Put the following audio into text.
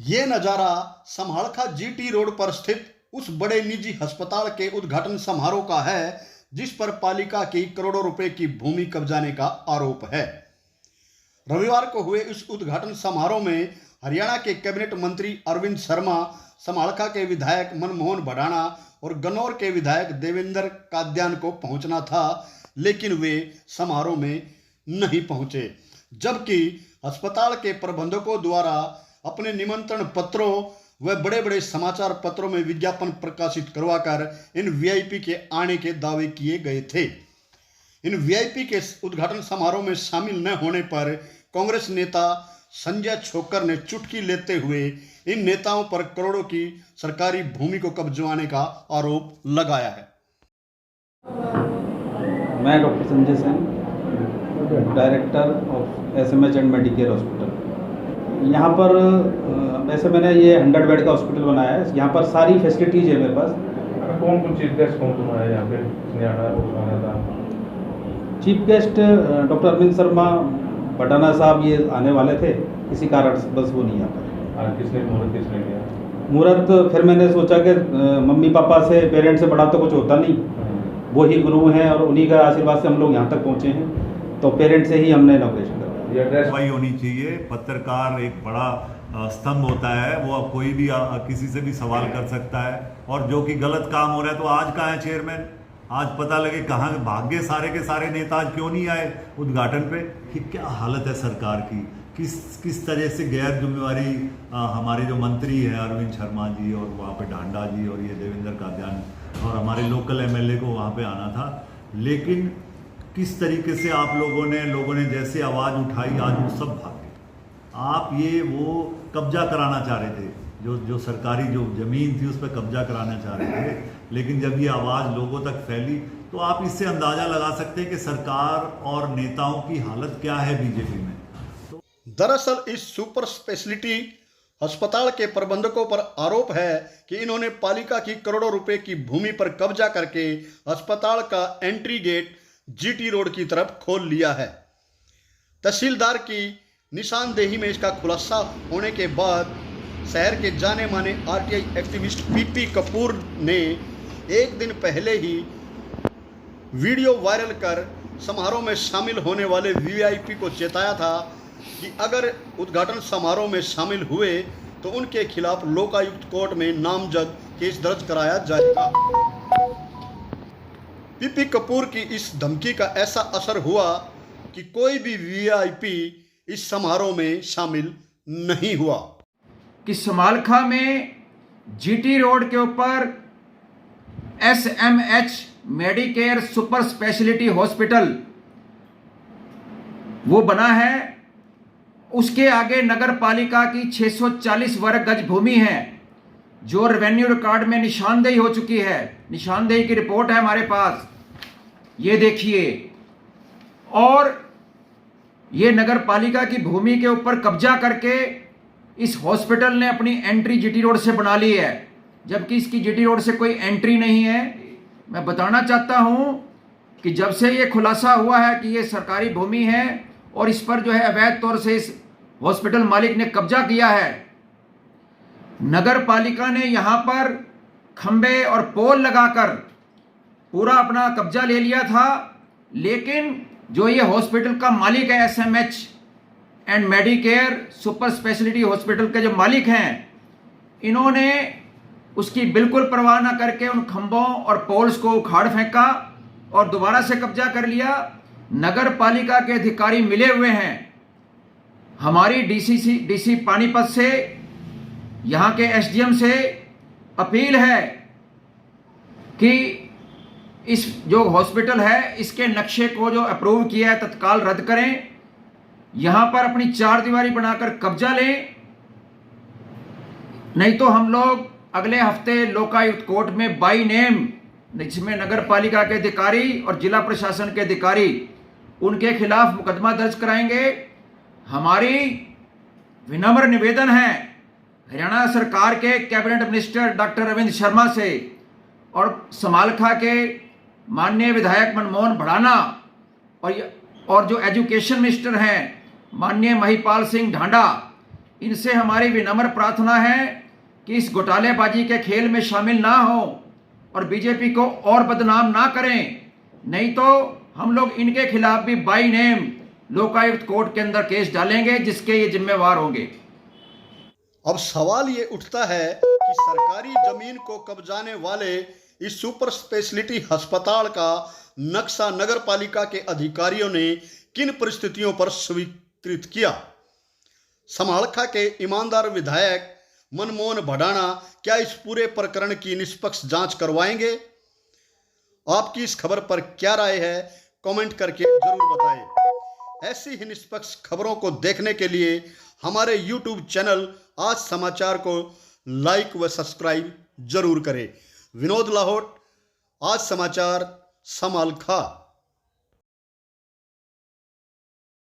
ये नज़ारा Samalkha GT road पर स्थित उस बड़े निजी अस्पताल के उद्घाटन समारोह का है जिस पर पालिका की करोड़ों रुपए की भूमि कब्जाने का आरोप है। रविवार को हुए इस उद्घाटन समारोह में हरियाणा के कैबिनेट मंत्री अरविंद शर्मा, समालखा के विधायक मनमोहन भडाना और गन्नौर के विधायक देवेंद्र कादयान को पहुंचना था, लेकिन वे समारोह में नहीं पहुंचे। जबकि अस्पताल के प्रबंधकों द्वारा अपने निमंत्रण पत्रों व बड़े बड़े समाचार पत्रों में विज्ञापन प्रकाशित करवाकर इन वीआईपी के आने के दावे किए गए थे। इन वीआईपी के उद्घाटन समारोह में शामिल न होने पर कांग्रेस नेता संजय छोकर ने चुटकी लेते हुए इन नेताओं पर करोड़ों की सरकारी भूमि को कब्जवाने का आरोप लगाया है। मैं doctor Sanjay Sen, director of SMH and Medicare hospital. यहाँ पर वैसे मैंने ये 100 बेड का हॉस्पिटल बनाया है। यहाँ पर सारी फैसिलिटीज़ है मेरे पास। कौन कौन चीफ गेस्ट कौन है यहाँ पे? Chief guest doctor Arvind Sharma Bhadana साहब ये आने वाले थे, किसी कारण बस वो नहीं आ पाए। आज किसने किया मुहूर्त? फिर मैंने सोचा कि मम्मी पापा से, पेरेंट्स से बड़ा तो कुछ होता नहीं, वो ही गुरु हैं और उन्हीं का आशीर्वाद से हम लोग यहाँ तक पहुँचे हैं। तो पेरेंट्स से ही हमने इनॉग्रेशन करवाई होनी चाहिए। पत्रकार एक बड़ा स्तंभ होता है, वो अब कोई भी किसी से भी सवाल कर सकता है, और जो कि गलत काम हो रहा है। तो आज कहाँ है चेयरमैन? आज पता लगे कहाँ भाग्य सारे के सारे नेता आज क्यों नहीं आए उद्घाटन पे? कि क्या हालत है सरकार की, किस तरह से गैर जिम्मेवारी हमारे जो मंत्री हैं अरविंद शर्मा जी और वहाँ पे ढांडा जी और ये देवेंद्र कादयान और हमारे लोकल एमएलए को वहाँ पे आना था, लेकिन किस तरीके से आप लोगों ने जैसे आवाज़ उठाई, आज वो सब भागे। आप ये वो कब्जा कराना चाह रहे थे, जो सरकारी जो ज़मीन थी उस पर कब्जा कराना चाह रहे थे, लेकिन जब ये आवाज़ लोगों तक फैली तो आप इससे अंदाज़ा लगा सकते हैं कि सरकार और नेताओं की हालत क्या है बीजेपी में। दरअसल इस सुपर स्पेशलिटी अस्पताल के प्रबंधकों पर आरोप है कि इन्होंने पालिका की करोड़ों रुपए की भूमि पर कब्जा करके अस्पताल का एंट्री गेट जीटी रोड की तरफ खोल लिया है। तहसीलदार की निशानदेही में इसका खुलासा होने के बाद शहर के जाने माने आरटीआई एक्टिविस्ट पीपी कपूर ने एक दिन पहले ही वीडियो वायरल कर समारोह में शामिल होने वाले वीआईपी को चेताया था कि अगर उद्घाटन समारोह में शामिल हुए तो उनके खिलाफ लोकायुक्त कोर्ट में नामजद केस दर्ज कराया जाएगा। पीपी कपूर की इस धमकी का ऐसा असर हुआ कि कोई भी वीआईपी इस समारोह में शामिल नहीं हुआ। कि समालखा में जीटी रोड के ऊपर SMH Medicare super speciality hospital वो बना है, उसके आगे नगर पालिका की 640 वर्ग गज भूमि है जो रेवेन्यू रिकॉर्ड में निशानदेही हो चुकी है। निशानदेही की रिपोर्ट है हमारे पास, ये देखिए। और ये नगर पालिका की भूमि के ऊपर कब्जा करके इस हॉस्पिटल ने अपनी एंट्री जीटी रोड से बना ली है, जबकि इसकी जीटी रोड से कोई एंट्री नहीं है। मैं बताना चाहता हूं कि जब से ये खुलासा हुआ है कि ये सरकारी भूमि है और इस पर जो है अवैध तौर से इस हॉस्पिटल मालिक ने कब्जा किया है, नगर पालिका ने यहां पर खंबे और पोल लगाकर पूरा अपना कब्जा ले लिया था। लेकिन जो ये हॉस्पिटल का मालिक है, SMH and Medicare super speciality hospital के जो मालिक हैं, इन्होंने उसकी बिल्कुल परवाह न करके उन खंभों और पोल्स को उखाड़ फेंका और दोबारा से कब्जा कर लिया। नगर पालिका के अधिकारी मिले हुए हैं। हमारी डीसी पानीपत से, यहाँ के एसडीएम से अपील है कि इस जो हॉस्पिटल है इसके नक्शे को जो अप्रूव किया है तत्काल रद्द करें, यहां पर अपनी चार दीवारी बनाकर कब्जा लें, नहीं तो हम लोग अगले हफ्ते लोकायुक्त कोर्ट में बाई नेम, जिसमें नगर पालिका के अधिकारी और जिला प्रशासन के अधिकारी, उनके खिलाफ मुकदमा दर्ज कराएंगे। हमारी विनम्र निवेदन है हरियाणा सरकार के cabinet minister doctor Arvind Sharma से और समालखा के माननीय विधायक मनमोहन भडाना और जो एजुकेशन मिनिस्टर हैं माननीय महिपाल सिंह ढांडा, इनसे हमारी विनम्र प्रार्थना है कि इस घोटालेबाजी के खेल में शामिल ना हो और बीजेपी को और बदनाम ना करें, नहीं तो हम लोग इनके खिलाफ भी बाई नेम लोकायुक्त कोर्ट के अंदर केस डालेंगे जिसके ये जिम्मेवार होंगे। अब सवाल ये उठता है कि सरकारी जमीन को कब्जाने वाले इस सुपर स्पेशलिटी अस्पताल का नक्शा नगर पालिका के अधिकारियों ने किन परिस्थितियों पर स्वीकृत किया। समालखा के ईमानदार विधायक मनमोहन भडाना क्या इस पूरे प्रकरण की निष्पक्ष जांच करवाएंगे? आपकी इस खबर पर क्या राय है, कमेंट करके जरूर बताएं। ऐसी ही निष्पक्ष खबरों को देखने के लिए हमारे YouTube चैनल आज समाचार को लाइक व सब्सक्राइब जरूर करें। विनोद लाहौट, आज समाचार, समालखा।